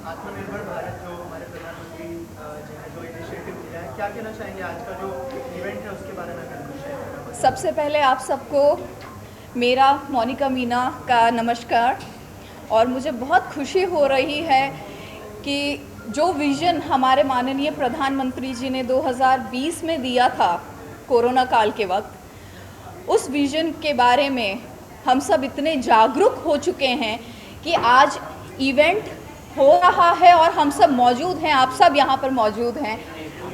आत्मनिर्भर भारत जो हमारे प्रधानमंत्री जी ने जो इनिशिएटिव लिया है, क्या कहना चाहेंगे? आज का जो इवेंट है उसके बारे में अगर कुछ शेयर करना। सबसे पहले आप सबको मेरा मोनिका मीना का नमस्कार। और मुझे बहुत खुशी हो रही है कि जो विज़न हमारे माननीय प्रधानमंत्री जी ने 2020 में दिया था कोरोना काल के वक्त, उस विज़न के बारे में हम सब इतने जागरूक हो चुके हैं कि आज इवेंट हो रहा है और हम सब मौजूद हैं, आप सब यहाँ पर मौजूद हैं।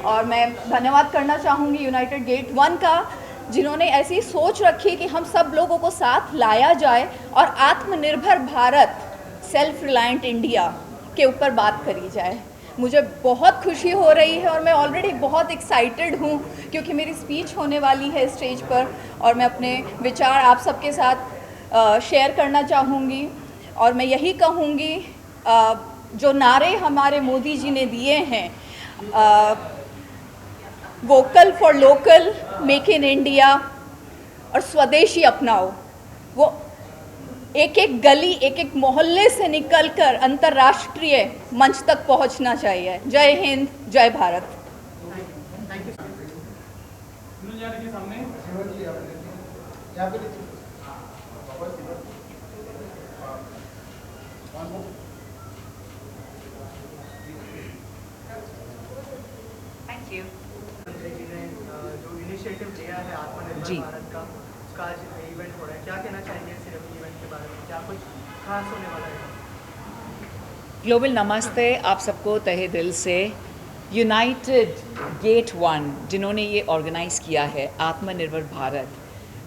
और मैं धन्यवाद करना चाहूँगी यूनाइटेड गेट 1 का, जिन्होंने ऐसी सोच रखी कि हम सब लोगों को साथ लाया जाए और आत्मनिर्भर भारत, सेल्फ रिलायंट इंडिया के ऊपर बात करी जाए। मुझे बहुत खुशी हो रही है और मैं ऑलरेडी बहुत एक्साइटेड हूँ क्योंकि मेरी स्पीच होने वाली है स्टेज पर और मैं अपने विचार आप सबके साथ शेयर करना चाहूँगी। और मैं यही कहूँगी, जो नारे हमारे मोदी जी ने दिए हैं, vocal for local, make in India और स्वदेशी अपनाओ, वो एक एक गली, एक एक मोहल्ले से निकलकर अंतर्राष्ट्रीय मंच तक पहुंचना चाहिए। जय हिंद, जय भारत। Thank you. जी ने जो इनिशिएटिव लिया है आत्मनिर्भर भारत का, उसका आज इवेंट हो रहा है, क्या कहना चाहेंगे इस इवेंट के बारे में? क्या कुछ खास होने वाला है? ग्लोबल नमस्ते आप सबको तहे दिल से। यूनाइटेड गेट 1 जिन्होंने ये ऑर्गेनाइज़ किया है आत्मनिर्भर भारत,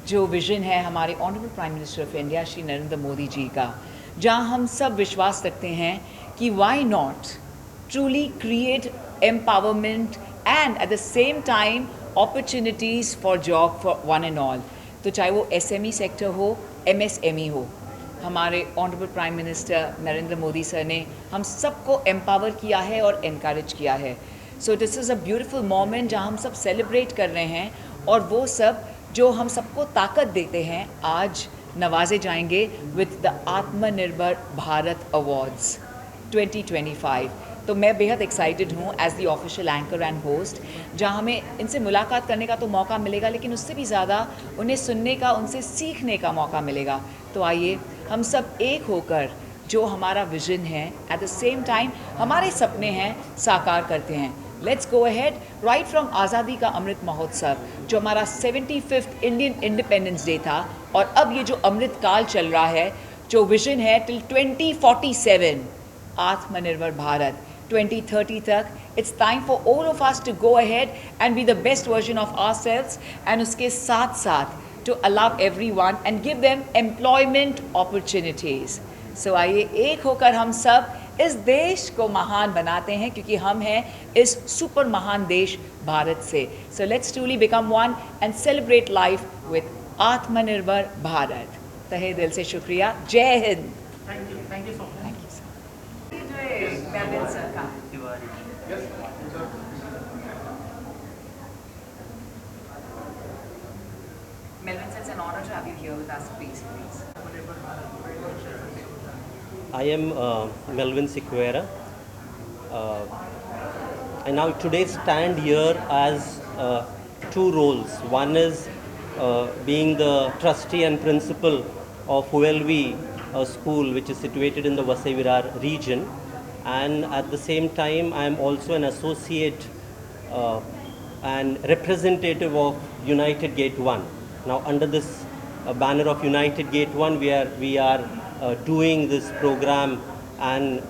जो विज़न है हमारे honourable prime minister of India Shri Narendra Modi ji का, जहाँ हम सब विश्वास रखते हैं कि why not truly create empowerment and at the same time opportunities for job for one and all. तो चाहे वो SME सेक्टर हो, MSME हो, हमारे honourable prime minister Narendra Modi sir ने हम सबको एम्पावर किया है और इनकरेज किया है। So this is a beautiful moment जहाँ हम सब सेलिब्रेट कर रहे हैं और वो सब जो हम सबको ताकत देते हैं आज नवाजे जाएंगे विद द आत्मनिर्भर भारत अवार्ड्स 2025। तो मैं बेहद एक्साइटेड हूँ as the official anchor and host, जहाँ हमें इनसे मुलाकात करने का तो मौका मिलेगा, लेकिन उससे भी ज़्यादा उन्हें सुनने का, उनसे सीखने का मौका मिलेगा। तो आइए हम सब एक होकर जो हमारा विज़न है, एट द सेम टाइम हमारे सपने हैं, साकार करते हैं। Let's go ahead. Right from आज़ादी का अमृत महोत्सव, जो हमारा 75th इंडियन इंडिपेंडेंस डे था, और अब ये जो अमृत काल चल रहा है, जो विज़न है टिल 2047 आत्मनिर्भर भारत 2030 तक, it's time for all of us to go ahead and be the best version of ourselves, and उसके साथ साथ to allow everyone and give them employment opportunities. So आइए एक होकर हम सब इस देश को महान बनाते हैं, क्योंकि हम हैं इस सुपर महान देश भारत से। So let's truly become one and celebrate life with आत्मनिर्भर भारत। तहे दिल से शुक्रिया। जय Hind. Thank you so much. Thank you sir. जो है मेलविन सर का Melvin, it's an honor to have you here with us, please. I am Melvin Sequeira. I now today stand here as two roles. One is being the trustee and principal of Huelvi school, which is situated in the Vasai Virar region, and at the same time I am also an associate and representative of United Gate 1. Now under this banner of United Gate 1, we are doing this program, and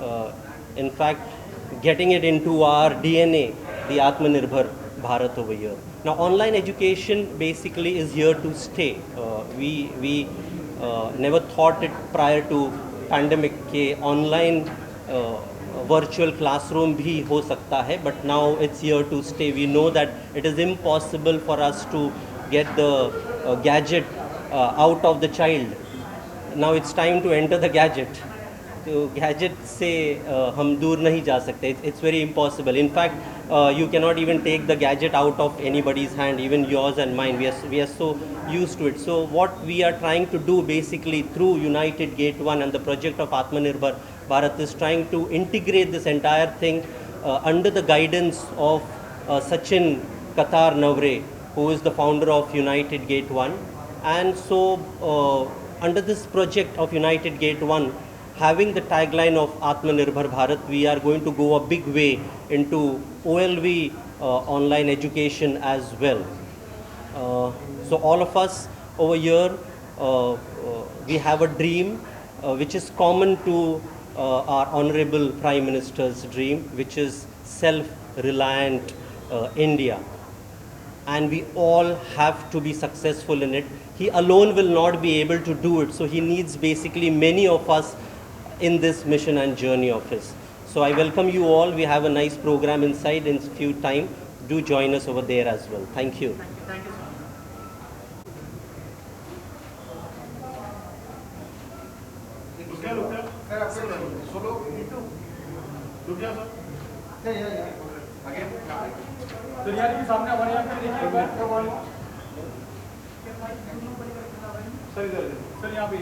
in fact getting it into our DNA, the Atmanirbhar Bharat over here. Now, online education basically is here to stay. We never thought it prior to pandemic के online virtual classroom भी हो सकता है, but now it's here to stay. We know that it is impossible for us to get the gadget out of the child. Now it's time to enter the gadget. तो gadget से हम दूर नहीं जा सकते. It's very impossible. In fact, you cannot even take the gadget out of anybody's hand, even yours and mine. We are so used to it. So what we are trying to do basically through United Gate 1 and the project of Atmanirbhar Bharat is trying to integrate this entire thing under the guidance of Sachin Katar Navre, who is the founder of United Gate 1. And so under this project of United Gate 1, having the tagline of Atmanirbhar Bharat, we are going to go a big way into OLV online education as well. So all of us over here, we have a dream which is common to our Honorable Prime Minister's dream, which is self-reliant India. And we all have to be successful in it. He alone will not be able to do it. So he needs basically many of us in this mission and journey of his. So I welcome you all. We have a nice program inside in few time. Do join us over there as well. Thank you. Thank you so much. दुनिया के सामने हमारे यहाँ पे देखिए बैठ sir इधर sir यहाँ पे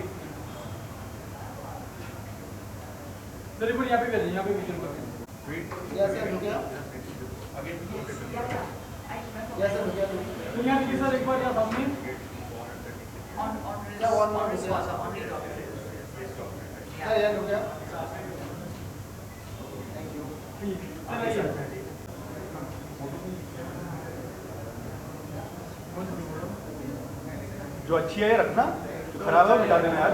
सर एक बार यहाँ पे भेजिए यहाँ पे विजन कर दुनिया की सर एक बार यहाँ सामने जो अच्छी है ये रखना, जो खराब है बता देना यार.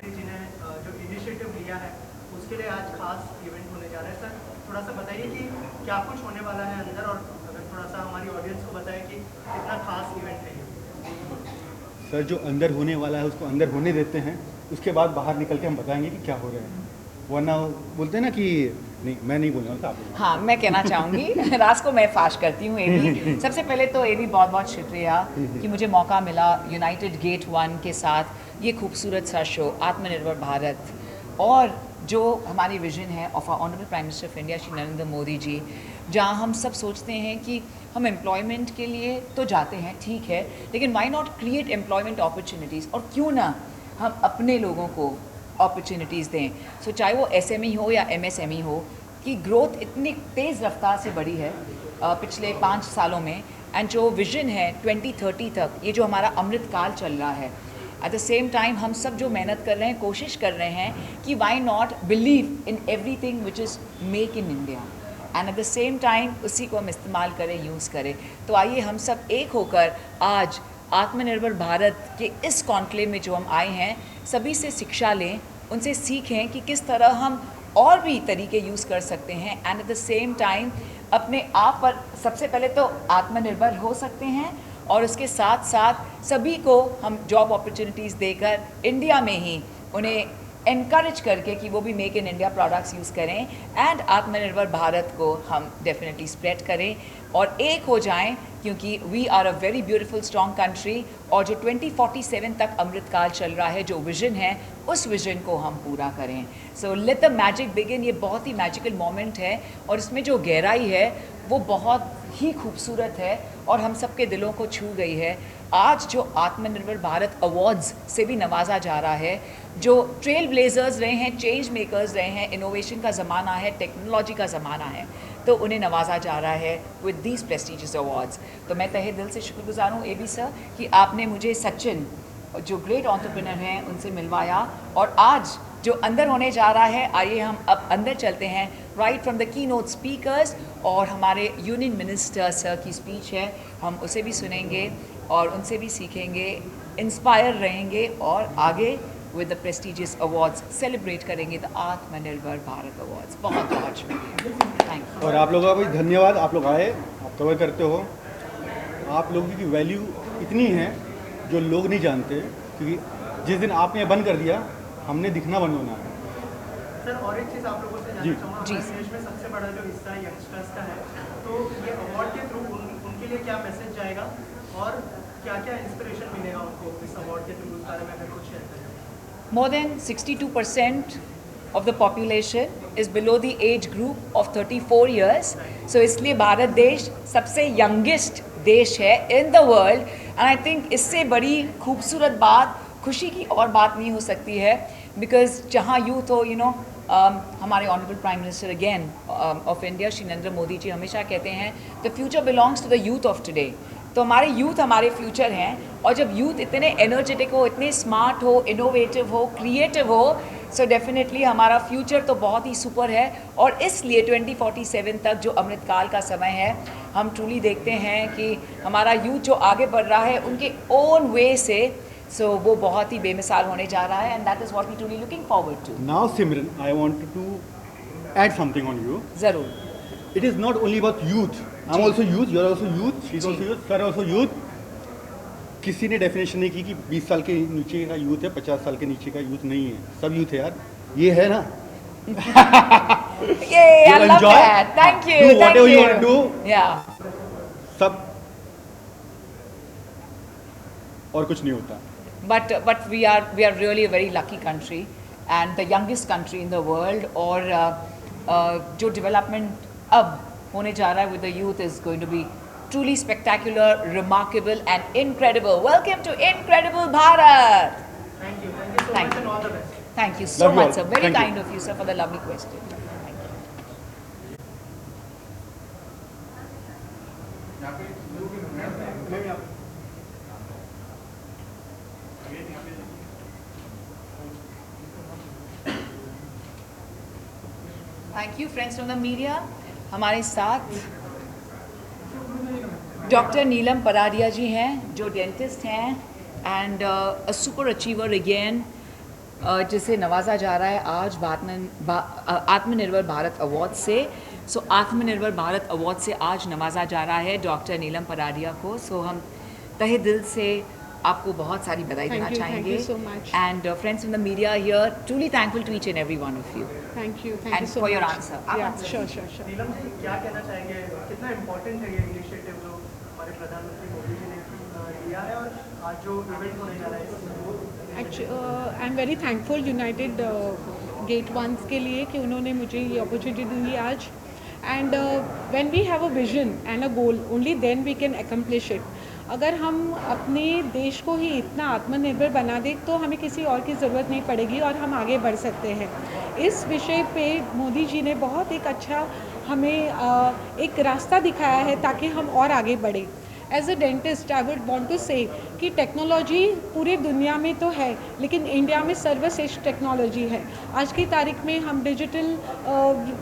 जी ने जो इनिशिएटिव लिया है उसके लिए आज खास इवेंट होने जा रहा है. सर थोड़ा सा बताइए कि क्या कुछ होने वाला है अंदर, और अगर थोड़ा सा हमारी ऑडियंस को बताएं कि कितना खास इवेंट है. सर जो अंदर होने वाला है उसको अंदर होने देते हैं, उसके बाद बाहर निकल के हम बताएंगे कि क्या हो रहा है. वरना बोलते हैं ना कि नहीं, मैं नहीं बोलूँगा. हाँ, मैं कहना चाहूँगी राज को मैं फाश करती हूँ. एबी सबसे पहले तो एबी बहुत बहुत शुक्रिया कि मुझे मौका मिला यूनाइटेड गेट 1 के साथ ये खूबसूरत सा शो आत्मनिर्भर भारत, और जो हमारी विजन है of our honourable prime minister of India Shri Narendra Modi ji, जहाँ हम सब सोचते हैं कि हम एम्प्लॉयमेंट के लिए तो जाते हैं, ठीक है, लेकिन why not create employment opportunities, और क्यों ना हम अपने लोगों को अपॉर्चुनिटीज़ दें. सो चाहे वो SME हो या MSME हो, कि ग्रोथ इतनी तेज़ रफ्तार से बढ़ी है पिछले 5 सालों में, एंड जो विजन है 2030 तक, ये जो हमारा अमृत काल चल रहा है, एट द सेम टाइम हम सब जो मेहनत कर रहे हैं, कोशिश कर रहे हैं कि why not believe in everything which is make in India, and at the same time उसी को हम इस्तेमाल करें, यूज़ करें. तो आइए हम सब एक होकर आज आत्मनिर्भर भारत के इस कॉन्क्लेव में जो हम आए हैं, सभी से शिक्षा लें, उनसे सीखें कि किस तरह हम और भी तरीके यूज़ कर सकते हैं, and at the same time अपने आप पर सबसे पहले तो आत्मनिर्भर हो सकते हैं, और उसके साथ साथ सभी को हम जॉब अपॉर्चुनिटीज़ देकर इंडिया में ही उन्हें एनकरेज करके कि वो भी make in India products use करें, एंड आत्मनिर्भर भारत को हम डेफिनेटली स्प्रेड करें और एक हो जाएं, क्योंकि we are a very beautiful strong country. और जो 2047 तक अमृतकाल चल रहा है, जो विजन है, उस विजन को हम पूरा करें. So let the magic begin. ये बहुत ही मैजिकल मोमेंट है, और इसमें जो गहराई है वो बहुत ही खूबसूरत है और हम सबके दिलों को छू गई है. आज जो आत्मनिर्भर भारत अवार्ड्स से भी नवाजा जा रहा है, जो ट्रेल ब्लेजर्स रहे हैं, चेंज मेकर्स रहे हैं, इनोवेशन का ज़माना है, टेक्नोलॉजी का ज़माना है, तो उन्हें नवाजा जा रहा है विद दीज प्रेस्टिजियस अवार्ड्स. तो मैं तहे दिल से शुक्रगुजार हूँ एबी सर कि आपने मुझे सचिन, जो ग्रेट एंटरप्रेन्योर हैं, उनसे मिलवाया, और आज जो अंदर होने जा रहा है, आइए हम अब अंदर चलते हैं. Right from the key note speakers, और हमारे यूनियन मिनिस्टर सर की स्पीच है, हम उसे भी सुनेंगे और उनसे भी सीखेंगे, इंस्पायर रहेंगे और आगे with the prestigious awards. Celebrate करेंगे the आत्मनिर्भर भारत awards. बहुत बहुत शुक्रिया. Thank you. और आप लोगों का भी धन्यवाद, आप लोग आए, आप कवर करते हो। आप लोगों की वैल्यू इतनी है जो लोग नहीं जानते, क्योंकि जिस दिन आपने बंद कर दिया हमने दिखना बंद होना है। सर और एक चीज़ आप लोगों से जी। जानना चाहूँगा, हमारे देश में सबसे बड़ा जो हिस्सा है यंगस्टर्स का है, तो ये अवार्ड के थ्रू उनके लिए क्या मैसेज जाएगा और क्या क्या इंस्पिरेशन मिलेगा उनको इस अवार्ड के थ्रू, उस बारे में अगर कुछ शेयर करें। More than 62% of the population is below the age group of 34 years. So इसलिए भारत देश सबसे youngest देश है in the world. And I think इससे बड़ी खूबसूरत बात, खुशी की और बात नहीं हो सकती है, because जहाँ यूथ हो, हमारे honourable prime minister again of India Shri Narendra Modi ji हमेशा कहते हैं the future belongs to the youth of today. तो हमारे यूथ हमारे फ्यूचर हैं, और जब यूथ इतने एनर्जेटिक हो, इतने स्मार्ट हो, इनोवेटिव हो, क्रिएटिव हो, सो डेफिनेटली हमारा फ्यूचर तो बहुत ही सुपर है। और इसलिए 2047 तक जो अमृतकाल का समय है, हम ट्रूली देखते हैं कि हमारा यूथ जो आगे बढ़ रहा है उनके ओन वे से, सो वो बहुत ही बेमिसाल होने जा रहा है, and that is what we truly looking forward to. Now Simran, I want to add something on you. ज़रूर। It is not only about youth. I'm also youth, you are also youth, she is also youth, sir also youth. किसी ने definition नहीं की कि 20 साल के नीचे का यूथ है, 50 साल के नीचे का यूथ नहीं है, सब यूथ है यार, ये है ना। Yay, I love enjoy, that. Thank you. do Thank whatever you you. want to do. Yeah. सब और कुछ नहीं होता। But we are really a very lucky country and the youngest country in the world. और जो development अब होने जा रहा है with the youth is going to be truly spectacular, remarkable and incredible. Welcome to Incredible Bharat. Thank you so Thank much you. and all the best. Thank you so Love you much, all. sir. Very Thank you. kind of you, sir, for the lovely question. Thank you. Thank you friends from the media. हमारे साथ doctor नीलम परारिया जी हैं, जो dentist हैं and a super achiever again, जिसे नवाजा जा रहा है आज आत्मनिर्भर भारत अवार्ड से। सो आत्मनिर्भर भारत अवार्ड से आज नवाजा जा रहा है डॉक्टर नीलम परारिया को। सो हम तहे दिल से आपको बहुत सारी बधाई देना चाहेंगे। Thank you so much. And friends from the media here, truly thankful to each and every one of you. Thank you And so for your much. answer. Yeah, sure. Neelam ji, क्या कहना चाहेंगे, कितना इम्पोर्टेंट है ये इनिशिएटिव जो हमारे प्रधानमंत्री मोदी जी ने लिया है और आज जो इवेंट होने जा रहा है? Actually, I'm very thankful United Gate Ones के लिए कि उन्होंने मुझे ये अपॉर्चुनिटी दी आज। And when we have a vision and a goal, only then we can accomplish it. अगर हम अपने देश को ही इतना आत्मनिर्भर बना दें तो हमें किसी और की ज़रूरत नहीं पड़ेगी और हम आगे बढ़ सकते हैं। इस विषय पे मोदी जी ने बहुत एक अच्छा हमें एक रास्ता दिखाया है ताकि हम और आगे बढ़ें। As a dentist I would want to say कि टेक्नोलॉजी पूरी दुनिया में तो है, लेकिन इंडिया में सर्वश्रेष्ठ टेक्नोलॉजी है। आज की तारीख में हम डिजिटल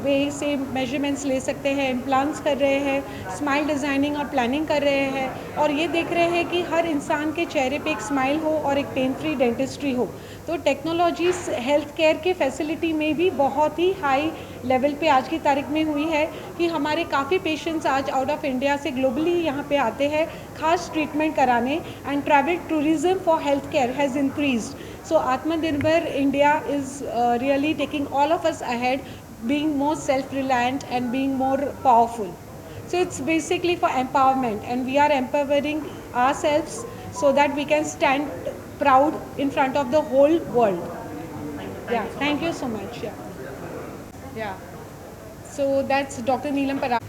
वे से मेजरमेंट्स ले सकते हैं, इम्प्लांट्स कर रहे हैं, स्माइल डिज़ाइनिंग और प्लानिंग कर रहे हैं, और ये देख रहे हैं कि हर इंसान के चेहरे पे एक स्माइल हो और एक पेन फ्री डेंटिस्ट्री हो। तो टेक्नोलॉजी हेल्थ केयर के फैसिलिटी में भी बहुत ही हाई लेवल पे आज की तारीख में हुई है कि हमारे काफ़ी पेशेंट्स आज आउट ऑफ इंडिया से ग्लोबली यहाँ पे आते हैं खास ट्रीटमेंट कराने, and travel tourism for health care has increased. So आत्मनिर्भर India is really taking all of us ahead, being more self-reliant and being more powerful. So it's basically for empowerment, and we are empowering ourselves so that we can stand proud in front of the whole world. Yeah, thank you so much. Yeah. So that's Dr. Neelam Parag.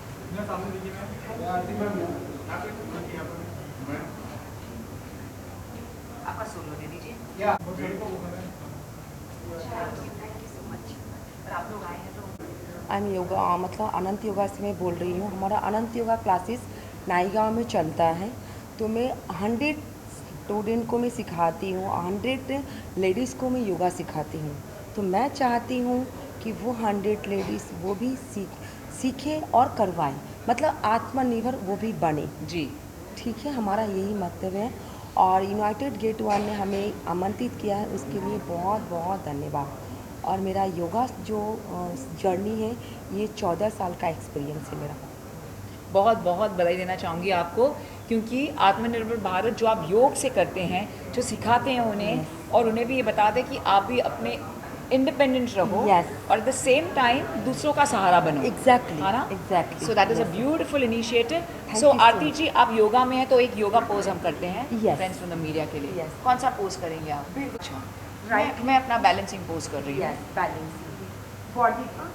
आपका solo दे दीजिए। आप लोग आए हैं तो I am yoga मतलब अनंत योगा से मैं बोल रही हूँ। हमारा अनंत योगा क्लासेस नाईगांव में चलता है, तो मैं 100 स्टूडेंट को मैं सिखाती हूँ, 100 लेडीज़ को मैं योगा सिखाती हूँ। तो मैं चाहती हूँ कि वो 100 लेडीज़ वो भी सीखे और करवाएं, मतलब आत्मनिर्भर वो भी बने। जी ठीक है, हमारा यही मंतव्य है। और यूनाइटेड गेट वन ने हमें आमंत्रित किया है, उसके लिए बहुत बहुत धन्यवाद। और मेरा योगा जो जर्नी है ये 14 साल का एक्सपीरियंस है मेरा। बहुत बहुत बधाई देना चाहूँगी आपको, क्योंकि आत्मनिर्भर भारत जो आप योग से करते हैं, जो सिखाते हैं उन्हें, और उन्हें भी ये बताते हैं कि आप भी अपने इंडिपेंडेंट रहो और एट द सेम टाइम दूसरों का सहारा बनो। एग्जैक्टली, है ना? Exactly. So that is a beautiful initiative. Thank so you so आरती जी, आप योगा में हैं तो एक योगा पोज हम करते हैं फ्रेंड्स फ्रॉम द मीडिया के लिए। Yes. कौन सा पोज करेंगे आप? अच्छा, मैं अपना बैलेंसिंग पोज कर रही हूँ। Yes, balancing. बॉडी का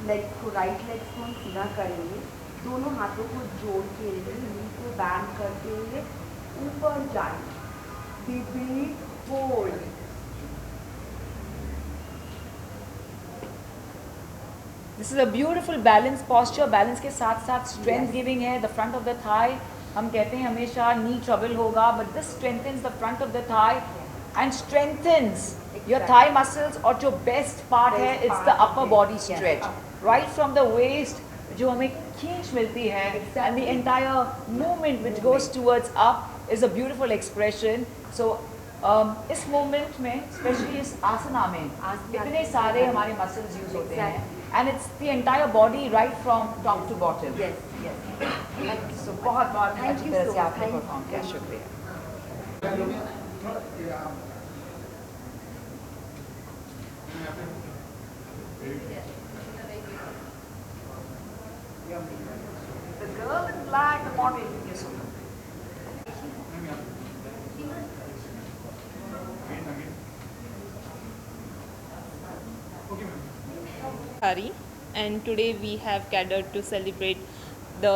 लेग्स को, राइट लेग्स को हम सीधा करेंगे, दोनों हाथों को जोड़ के नी को बैंड करते हुए ऊपर जाएंगे। Deep hold. This is a beautiful balance posture. Balance के साथ साथ स्ट्रेंथ गिविंग है। The front of the thigh, हम कहते हैं हमेशा नी ट्रबल होगा, but this strengthens the front of the thigh and strengthens your thigh muscles. और जो बेस्ट पार्ट है it's the upper body stretch, right from the waist, जो हमें खींच मिलती है, and the entire movement which goes towards up is a beautiful expression. So इस movement में, स्पेशली इस आसना में, इतने सारे हमारे मसल्स यूज होते हैं, and it's the entire body right from top to bottom. So बहुत बहुत अच्छी तरह से आपने परफॉर्म किया, शुक्रिया। The girl in black, the model. Yes, sir. Hari, and today we have gathered to celebrate the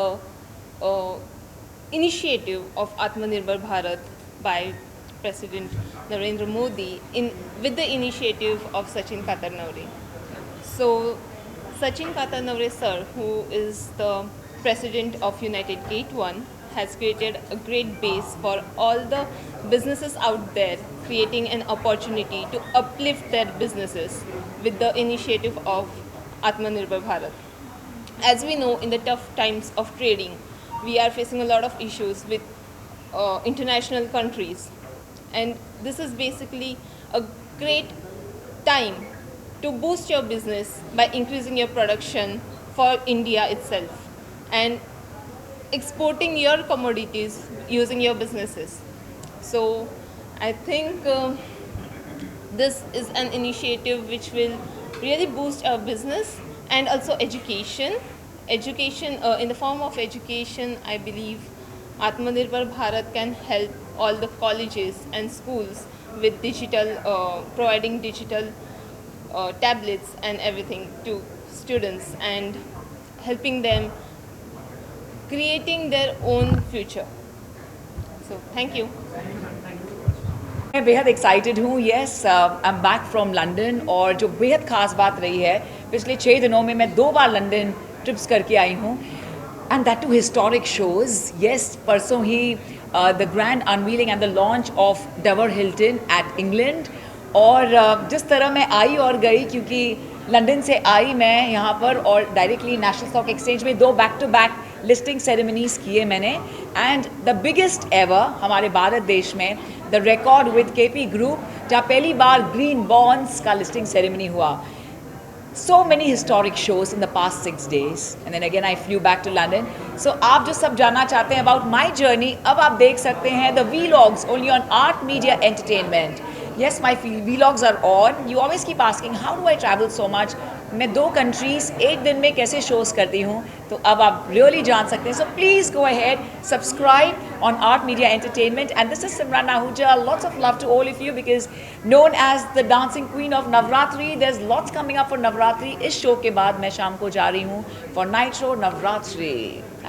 initiative of Atmanirbhar Bharat by President Narendra Modi with the initiative of Sachin Katarnavre. So Sachin Katarnavre sir, who is the president of United Gate One, has created a great base for all the businesses out there, creating an opportunity to uplift their businesses with the initiative of Atmanirbhar Bharat. As we know, in the tough times of trading, we are facing a lot of issues with international countries, and this is basically a great time to boost your business by increasing your production for India itself and exporting your commodities using your businesses. So I think this is an initiative which will really boost our business and also education. Education, in the form of education, I believe Atmanirbhar Bharat can help all the colleges and schools with digital, providing digital tablets and everything to students and helping them creating their own future. So thank you. मैं बेहद excited हूँ। Yes, I am back from London, और जो बेहद ख़ास बात रही है, पिछले 6 दिनों में मैं 2 बार लंदन ट्रिप्स करके आई हूँ, and that too historic shows. Yes, परसों ही the grand unveiling and the launch of Dover Hilton at England. और जिस तरह मैं आई और गई, क्योंकि लंदन से आई मैं यहाँ पर और डायरेक्टली नेशनल स्टॉक एक्सचेंज में 2 back to back listing ceremonies किए मैंने, एंड द बिगेस्ट एवर हमारे भारत देश में the record with KP group, जहाँ पहली बार ग्रीन बॉन्ड्स का लिस्टिंग सेरेमनी हुआ। So many historic shows in the past 6 days, and then again I flew back to London. So आप जो सब जानना चाहते हैं about my journey, अब आप देख सकते हैं the vlogs only on Art Media Entertainment. Yes, my vlogs are on. You always keep asking how do I travel so much? मैं 2 countries एक दिन में कैसे shows करती हूँ, तो अब आप really जान सकते हैं. So please go ahead, subscribe on Art Media Entertainment, and this is Simran Ahuja. Lots of love to all of you, because known as the dancing queen of Navratri, there's lots coming up for Navratri. इस show के बाद मैं शाम को जा रही हूँ for night show Navratri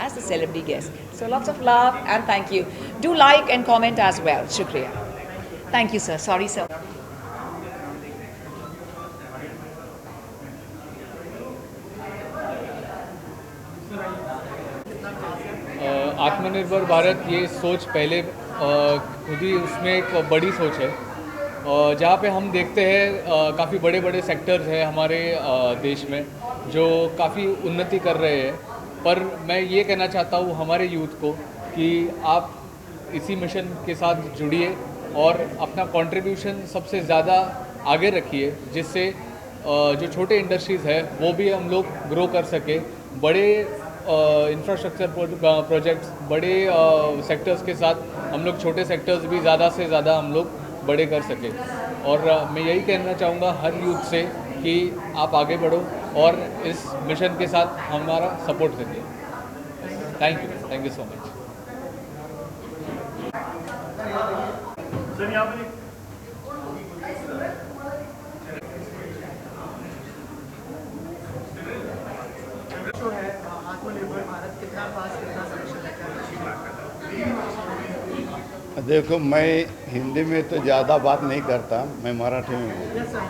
as the celebrity guest. So lots of love and thank you. Do like and comment as well. Shukriya. Thank you, sir. Sorry, sir. आत्मनिर्भर भारत ये सोच पहले खुद ही उसमें एक बड़ी सोच है, जहाँ पे हम देखते हैं काफ़ी बड़े बड़े सेक्टर्स हैं हमारे देश में जो काफ़ी उन्नति कर रहे हैं। पर मैं ये कहना चाहता हूँ हमारे यूथ को कि आप इसी मिशन के साथ जुड़िए और अपना कंट्रीब्यूशन सबसे ज़्यादा आगे रखिए, जिससे जो छोटे इंडस्ट्रीज़ है वो भी हम लोग ग्रो कर सके, बड़े इंफ्रास्ट्रक्चर प्रोजेक्ट्स, बड़े सेक्टर्स के साथ हम लोग छोटे सेक्टर्स भी ज़्यादा से ज़्यादा हम लोग बड़े कर सके। और मैं यही कहना चाहूँगा हर यूथ से कि आप आगे बढ़ो और इस मिशन के साथ हमारा सपोर्ट करिए। Thank you so much. जो है आत्मनिर्भर भारत कितना खास, कितना सक्षम है? देखो, मैं हिंदी में तो ज़्यादा बात नहीं करता, मैं मराठी में बोलूँ। Yes sir.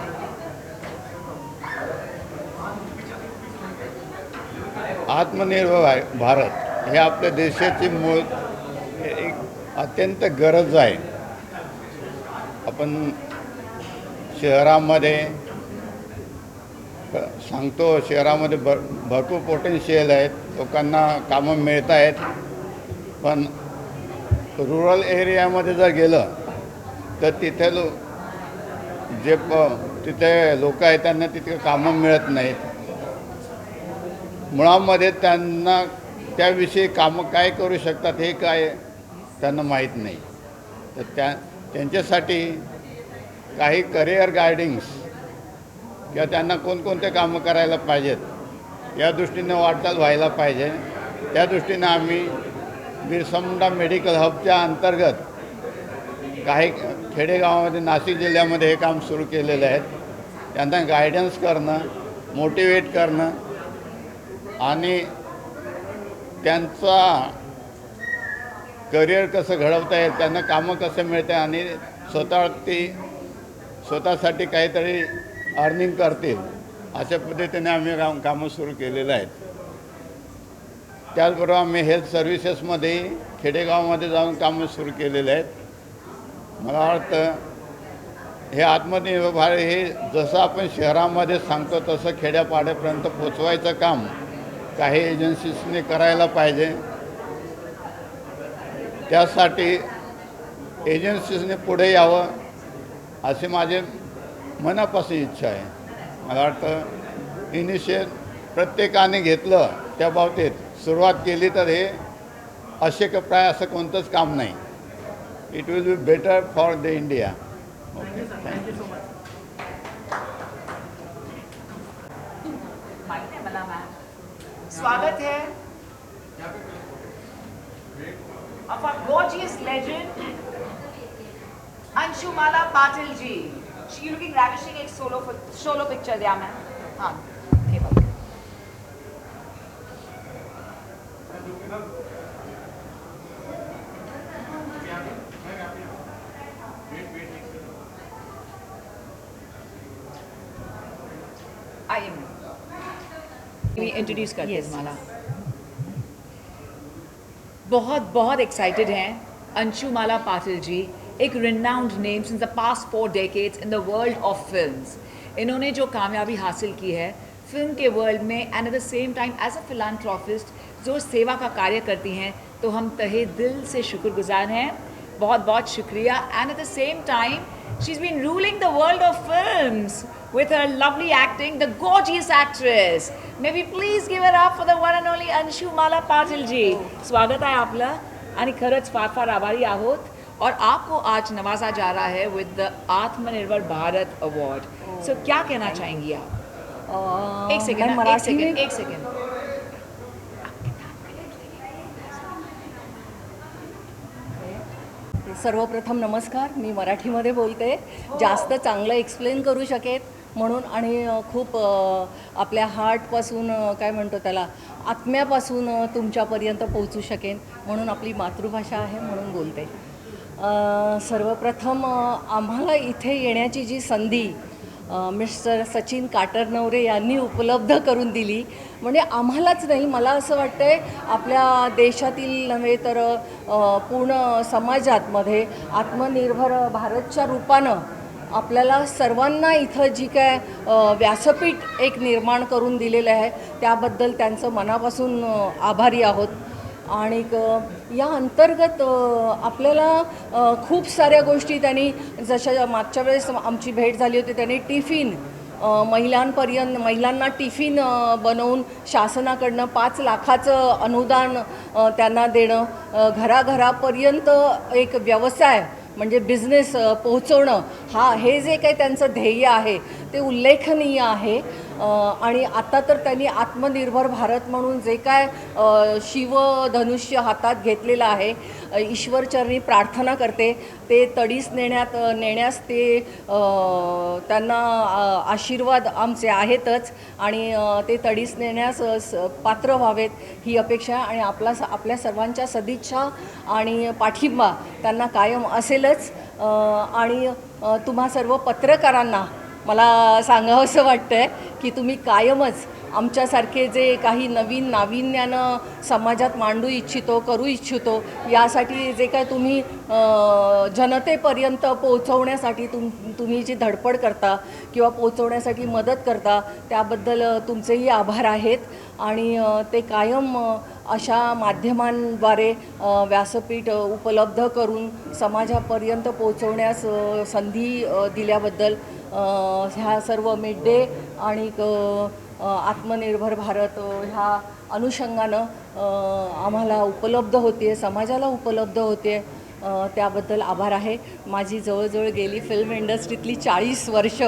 आत्मनिर्भर भारत हे आपल्या देशाची मूळ एक अत्यंत गरज आहे। आपण शहरामध्ये सांगतो, शहरामध्ये भरपूर पोटेन्शियल आहेत, लोकांना कामं मिळत आहेत, पण रुरल एरियामध्ये जर गेलं तर तिथे तिथे लोक आहेत त्यांना तिथे कामं मिळत नाहीत। मुळामध्ये त्यांना त्याविषयी कामं काय करू शकतात हे काय त्यांना माहीत नाही। तर त्यांच्यासाठी काही करिअर गायडिंग्स किंवा त्यांना कोणकोणते कामं करायला पाहिजेत या दृष्टीने वाटचाल व्हायला पाहिजे। त्या दृष्टीने आम्ही बिरसा मुंडा मेडिकल हबच्या अंतर्गत काही खेडेगावामध्ये नाशिक जिल्ह्यामध्ये हे काम सुरू केलेलं आहे। त्यांना गायडन्स करणं, मोटिवेट करणं आणि त्यांचा करिअर कसं घडवता येईल, त्यांना कामं कसं मिळते आणि स्वतःसाठी काहीतरी अर्निंग करतील अशा पद्धतीने आम्ही कामं सुरू केलेलं आहेत। त्याचबरोबर आम्ही हेल्थ सर्व्हिसेसमध्ये खेडेगावामध्ये जाऊन कामं सुरू केलेले आहेत। मला वाटतं हे आत्मनिर्भर भारत हे जसं आपण शहरामध्ये सांगतो तसं खेड्यापाड्यापर्यंत पोचवायचं काम काही एजन्सीजने करायला पाहिजे। त्यासाठी एजन्सीजने पुढे यावं अशी माझी मनापासून इच्छा आहे। मला वाटतं इनिशिएट प्रत्येकाने घेतलं, त्या बाबतीत सुरुवात केली तर हे अशक्यप्राय असं कोणतंच काम नाही। It will be better for the India. Okay, thank you so much. स्वागत है of our gorgeous legend Anshumala Patil ji. She looking ravishing, एक सोलो पिक्चर दिया मैं। हाँ, ठीक है। आइए इंट्रोड्यूस करते हैं माला। बहुत एक्साइटेड हैं अंशुमाला पाटिल जी, एक renowned name since the past 4 decades in the world of films. इन्होंने जो कामयाबी हासिल की है फिल्म के वर्ल्ड में and at the same time as a philanthropist जो सेवा का कार्य करती हैं, तो हम तहे दिल से शुक्रगुजार हैं। बहुत शुक्रिया। And at the same time she is been ruling the world of films with her lovely acting, the gorgeous actress. May we please give her up for the one and only Anshumala Patil ji. स्वागत आहे आपलं आणि खरंच फार आभारी आहोत। और आपको आज नवाजा जा रहा है विद द आत्मनिर्भर भारत अवार्ड। सो क्या कहना चाहेंगी आप? एक सेकेंड। सर्वप्रथम नमस्कार, मी मराठीमध्ये बोलते, जास्त चांगलं एक्सप्लेन करू शकेल म्हणून आणि खूप आपल्या हार्टपासून काय म्हणतो त्याला आत्म्यापासून तुमच्यापर्यंत पोहोचू शकेन म्हणून आपली मातृभाषा आहे म्हणून बोलते। सर्वप्रथम आम्हाला इथे येण्याची जी संधी मिस्टर सचिन काटरनवरे यांनी उपलब्ध करून दिली, म्हणजे आम्हालाच नाही, मला असं वाटतंय आपल्या देशातील नव्हे तर पूर्ण समाजातमध्ये आत्मनिर्भर भारतच्या रूपानं आपल्याला सर्वांना इथं जी काय व्यासपीठ एक निर्माण करून दिलेलं आहे त्याबद्दल त्यांचं मनापासून आभारी आहोत। आणि या अंतर्गत आपल्याला खूप साऱ्या गोष्टी त्यांनी, जशा मागच्या वेळेस आमची भेट झाली होती, त्यांनी टिफिन महिलांना टिफिन बनवून शासनाकडनं 5 लाखाचं अनुदान त्यांना देणं, घराघरापर्यंत एक व्यवसाय म्हणजे बिझनेस पोहोचवणं, हे जे काही त्यांचं ध्येय आहे ते उल्लेखनीय आहे. आणि आता तर त्यांनी आत्मनिर्भर भारत म्हणून जे काय शिवधनुष्य हातात घेतलेलं आहे, ईश्वरचरणी प्रार्थना करते ते तडीस नेण्यास ते त्यांना आशीर्वाद आमचे आहेतच आणि ते तडीस नेण्यास पात्र व्हावेत ही अपेक्षा आणि आपल्या सर्वांच्या सदिच्छा आणि पाठिंबा त्यांना कायम असेलच. आणि तुम्हा सर्व पत्रकारांना मला सांगावंसं वाटतं आहे की तुम्ही कायमच आमच्यासारखे जे काही नवीन नाविन्यानं समाजात मांडू करू इच्छितो, यासाठी जे काय तुम्ही जनतेपर्यंत पोहोचवण्यासाठी तुम्ही जी धडपड करता किंवा पोहोचवण्यासाठी मदत करता, त्याबद्दल तुमचेही आभार आहेत. आणि ते कायम अशा माध्यमांद्वारे व्यासपीठ उपलब्ध करून समाजापर्यंत पोहोचवण्यास संधी दिल्याबद्दल ह्या सर्व मिड डे आणि आत्मनिर्भर भारत ह्या अनुषंगानं आम्हाला उपलब्ध होते, समाजाला उपलब्ध होते, त्याबद्दल आभार आहे. माझी जवळजवळ गेली फिल्म इंडस्ट्रीतली 40 वर्ष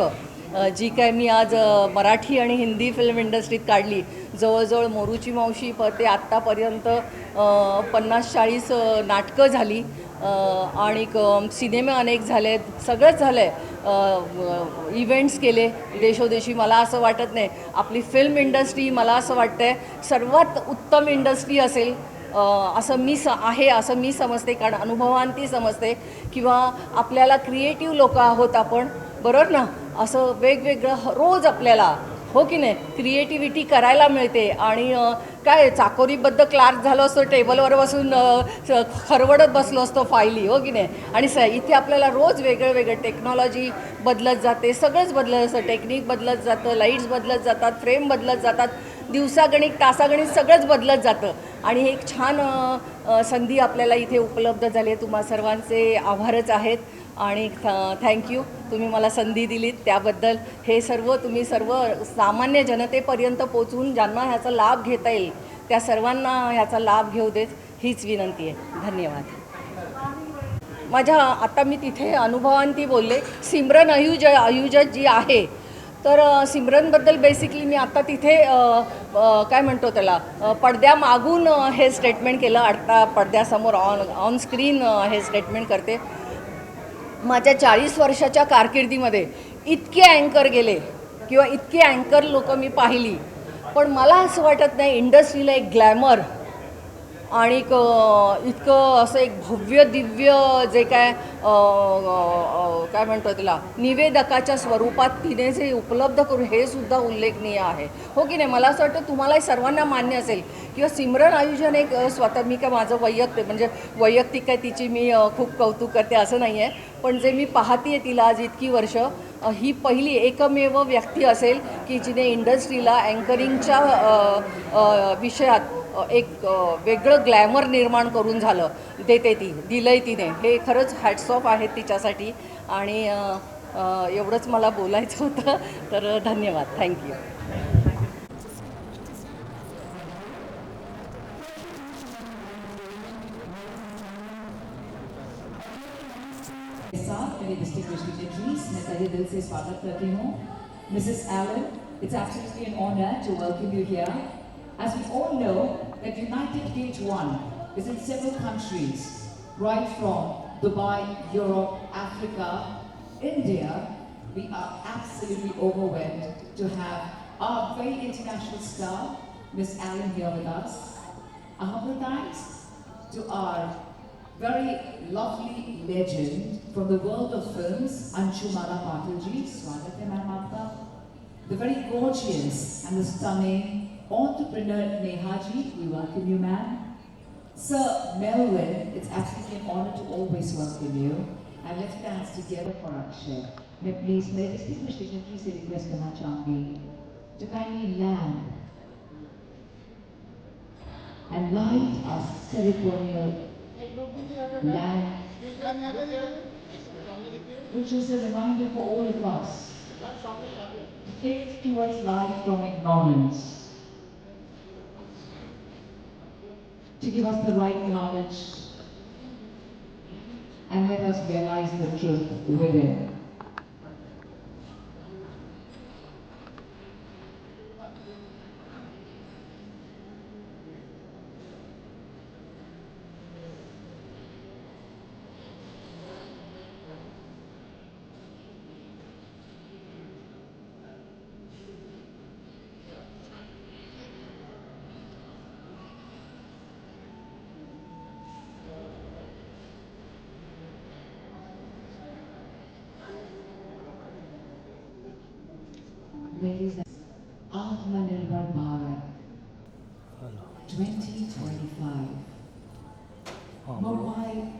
जी काय मी आज मराठी आणि हिंदी फिल्म इंडस्ट्रीत काढली, जवळजवळ मोरूची मावशी ते आत्तापर्यंत 50-40 नाटकं झाली आणि सिनेमे अनेक झाले, सगळंच झालं आहे, इव्हेंट्स केले देशोदेशी. मला असं वाटत नाही आपली फिल्म इंडस्ट्री, मला असं वाटतं आहे सर्वात उत्तम इंडस्ट्री असेल असं मी समजते, कारण अनुभवांती समजते. किंवा आपल्याला क्रिएटिव्ह लोक आहोत आपण, बरोबर ना, असं वेगवेगळं रोज आपल्याला, हो की नाही, क्रिएटिव्हिटी करायला मिळते. आणि काय चाकोरीबद्ध क्लार्क झालो असतो, टेबलवर बसून खरवडत बसलो असतो फायली, हो की नाही. आणि इथे आपल्याला रोज वेगळं टेक्नॉलॉजी बदलत जाते, सगळंच बदलत असतं, टेक्निक बदलत जातं, लाईट्स बदलत जातात, फ्रेम बदलत जातात, दिवसागणिक तासागणिक सगळंच बदलत जातं. आणि एक छान संधी आपल्याला इथे उपलब्ध झाली आहे. तुम्हा सर्वांचे आभारच आहेत आणि थँक्यू, तुम्ही मला संधी दिलीत त्याबद्दल. हे सर्व तुम्ही सर्व सामान्य जनतेपर्यंत पोचवून ज्यांना ह्याचा लाभ घेता येईल त्या सर्वांना ह्याचा लाभ घेऊ देत, हीच विनंती आहे. धन्यवाद. आता मी तिथे अनुभवांती बोलले. सिमरन अयुजत जी आहे, तर सिमरनबद्दल बेसिकली मी आता तिथे काय म्हणतो त्याला, पडद्यामागून हे स्टेटमेंट केलं, आता पडद्यासमोर ऑन स्क्रीन हे स्टेटमेंट करते. माझ्या 40 वर्षाच्या कारकिर्दीमध्ये इतके अँकर गेले किंवा इतके अँकर लोक मी पाहिली, पण मला असं वाटत नाही इंडस्ट्रीला एक ग्लॅमर आणि इतकं असं एक भव्य दिव्य जे काय म्हणतो त्याला निवेदकाच्या स्वरूपात तिने जे उपलब्ध करू, हे सुद्धा उल्लेखनीय आहे, हो की नाही. मला असं वाटतं तुम्हाला सर्वांना मान्य असेल किंवा सिमरन आयुजन एक स्वतः, मी काय माझं वैयक्तिक काय तिची मी खूप कौतुक करते असं नाही आहे, पण जे मी पाहते आहे तिला आज इतकी वर्ष, ही पहिली एकमेव व्यक्ती असेल की जिने इंडस्ट्रीला अँकरिंगच्या विषयात एक वेगळं ग्लॅमर निर्माण करून दिलं आहे तिने. हे खरंच हॅट्स ऑफ आहेत तिच्यासाठी. आणि एवढंच मला बोलायचं होतं, तर धन्यवाद, थँक्यू. मेरे डिस्टिंग्विश्ड डिग्नेटरीज, मैं तहे दिल से स्वागत करती हूँ. Mrs. Allen, it's absolutely an honor to welcome you here. As we all know that United Gate 1 is in several countries, right from Dubai, Europe, Africa, India. We are absolutely overwhelmed to have our very international star, Miss Allen, here with us. A humble thanks to our very lovely legend from the world of films, Anshumala Patilji, Swagat hai ma'am aapka. The very gorgeous and the stunning entrepreneur Neha ji, we welcome you ma'am. Sir Melvin, it's absolutely an honor to always welcome you. And let's dance together for Akshay. May please, मेरे distinguished dignitaries से request करना चाहूँगी to kindly land and light us ceremonial land, which is a reminder for all of us to take towards life from ignorance, to give us the right knowledge and let us realize the truth within. Ladies and Atmanirbhar Bharat 2025. Mumbai,